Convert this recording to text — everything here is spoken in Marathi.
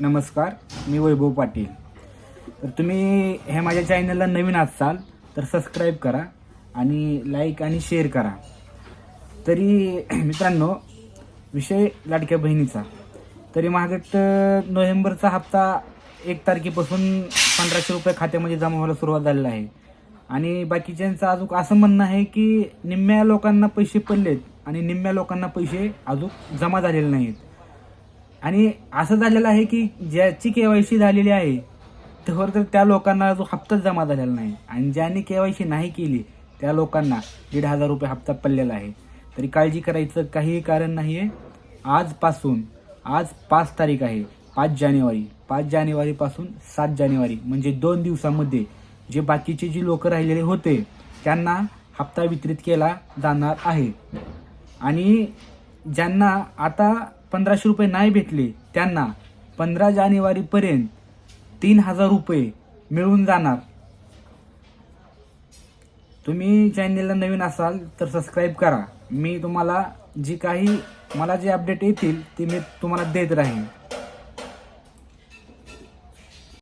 नमस्कार, मी वैभव पाटील. तर तुम्ही हे माझ्या चॅनलला नवीन असाल तर सबस्क्राईब करा आणि लाईक आणि शेअर करा. तरी मित्रांनो, विषय लाडक्या बहिणीचा. तरी मागत नोव्हेंबरचा हप्ता 1 तारखेपासून 1500 रुपये खात्यामध्ये जमा व्हायला सुरुवात झालेला आहे. आणि बाकीच्यांचं अजून असं म्हणणं आहे की निम्म्या लोकांना पैसे पडलेत आणि निम्म्या लोकांना पैसे अजून जमा झालेले नाहीत. आणि असं झालेलं आहे की ज्याची केवायसी झालेली आहे तर त्या लोकांना जो हप्ता जमा झालेला नाही, आणि ज्यांनी केवायसी नाही केली त्या लोकांना 1,500 रुपये हप्ता पडलेला आहे. तरी काळजी करायचं काहीही कारण नाही आहे. आज 5 तारीख आहे, 5 जानेवारीपासून 7 जानेवारी म्हणजे 2 दिवसामध्ये जे बाकीचे जी लोक राहिलेले होते त्यांना हप्ता वितरित केला जाणार आहे. आणि ज्यांना आता 1500 रुपये नाही भेटले त्यांना 15 जानेवारीपर्यंत 3,000 रुपये मिळून जाणार. तुम्ही चॅनलला नवीन असाल तर सबस्क्राईब करा. मी तुम्हाला जी काही मला जे अपडेट येतील ते मी तुम्हाला देत राहीन.